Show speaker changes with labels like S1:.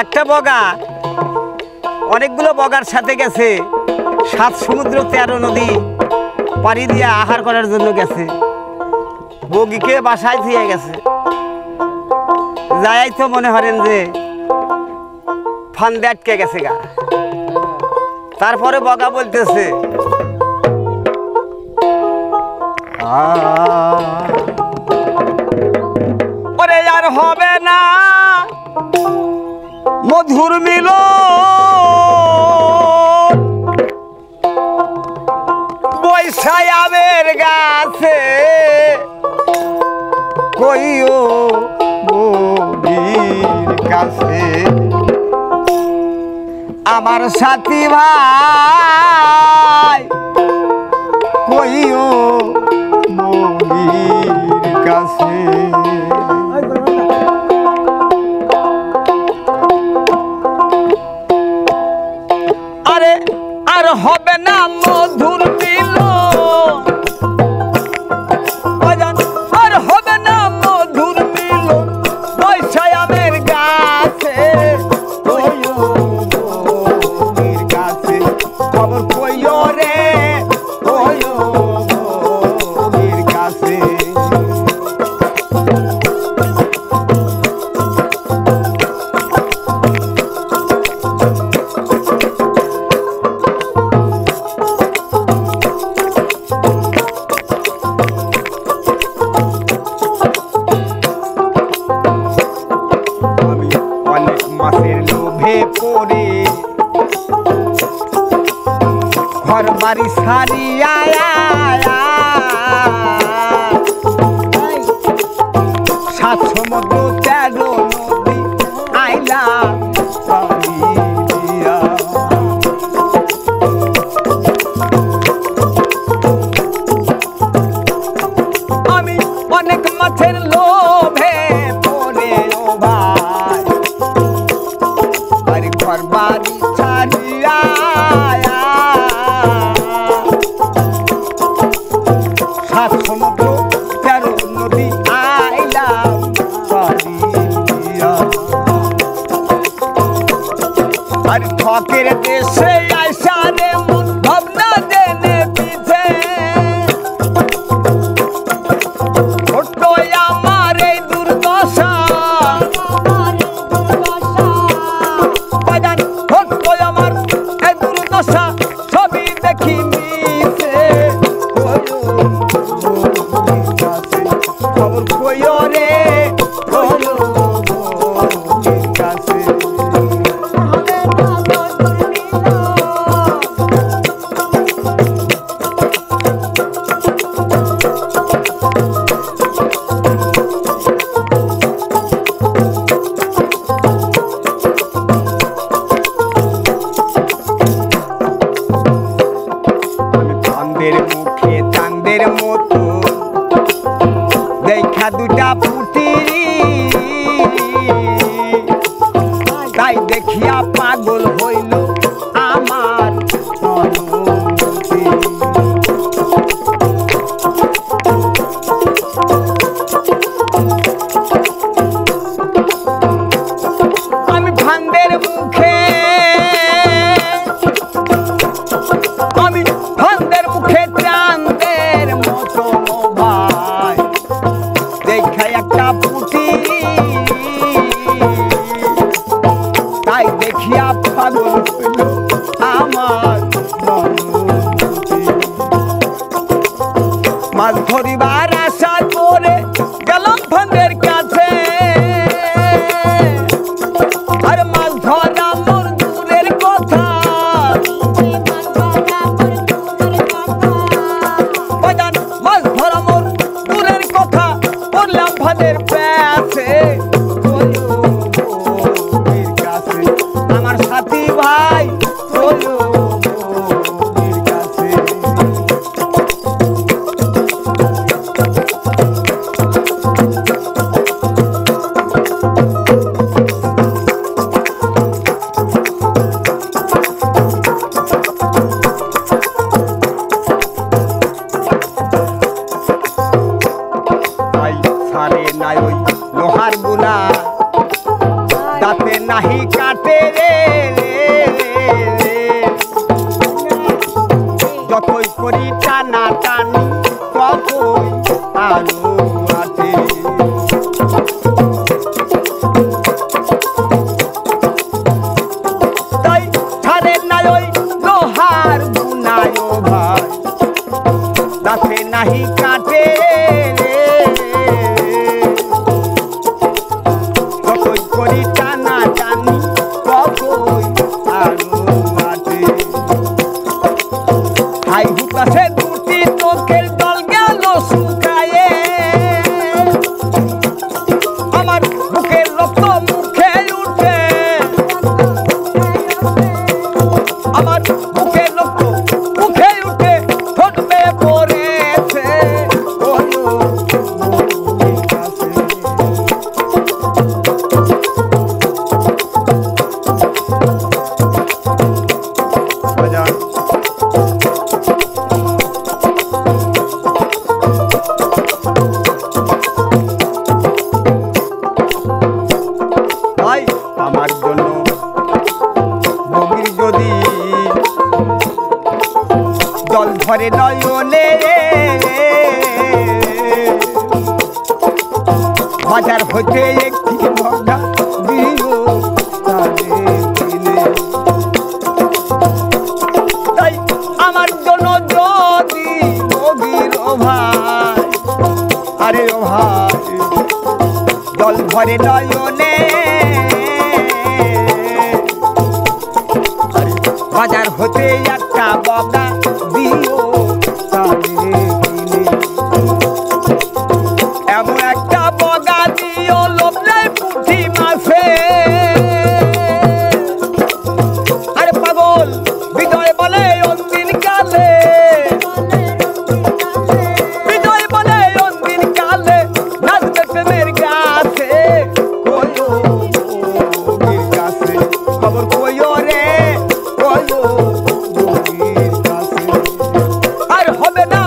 S1: একটা বগা অনেকগুলো বগার সাথে গেছে ৭ সমুদ্র ১৩ নদী পাড়ি দিয়ে আহার করার জন্য গেছে। বগিকে বাসায় দিয়ে গেছে, যাই তো মনে করেন যে ফান্দে আটকে গেছে গা। তারপরে বগা বলতেছে ওরে আর হবে না মধুর মিল বৈশায় আমের গাছে কইও বগির কাছে আমার সাথী ভাই কইও বগির কাছে। আরে আর হবে না মধুর মিল, আর হবে না মধুর মিল বৈশায় আমের গাছে কইও বগির কাছে খবর কইও রে কইও বগির কাছে। মাছের লোভে পড়ে ঘর বাড়ি সারিয়া সাত সমুদ্র ১৩ নদী আইলা আমি অনেক মাছের লোভে পড়ে ও ভাই ঘর বাড়ি ছাড়িয়া সাত সমুদ্র ১৩ নদী আইলাম আর ফকের দেশে আইসা রে মন ভাবনা দেনে পিছে ছোট্ট আমার এই দুর্দশা ছবি দেখি মিছে খবর কইও রে কইও বগির কাছে। মুখে চাঁদের মতো দেখা দুটা ফুটি তাই দেখিয়া পাগল হইল আমার আমি ফান্দের মুখে চাঁদের মতো ভাই দেখা একটা পুটি তাই দেখিয়া পাগল হইল আমার মাছ ধরিবার আশা করে গেলাম ফান্দের কাছে আর মাছ ধরা মোর দূরের কথা ফাঁদের প্যাসে বগির কাছে আমার সাথী ভাই বগির কাছে। সারে নাই ওই লোহার গুলা নাহি কাটে রে যতই করি টানা টানি ততই আলো আটে তাই ছাড়ে নাই ওই লোহার গুনায় ভাই দাঁতে নাহি কাটে যতই করি টানা টানি ততই আলো আটে হাই হুকাছে দুটি চোখের জল গেল শুকায়ে আমার বুকের রক্ত মুখে উঠে আমার বুকের রক্ত মুখে উঠে ঠোঁটে পড়েছে আমার জন্য বগির যদি জল ধরে নয়নে বাজার হইতে একটি বগা দিও তাই আমার জন্য যদি বগির ভাই আরে ও ভাই জল ধরে নয়নে বাজার হতে একটা বগা দিও এমন একটা বগা দিও লোকলে পুঁটি মাছে আরে পাগল বিজয় বলে অন্দিন কালে বিজয় বলে অন্দিন কালে নাচবে প্রেমের গাছে কয়ো গাছে খবর কয়ো রে আর হবে না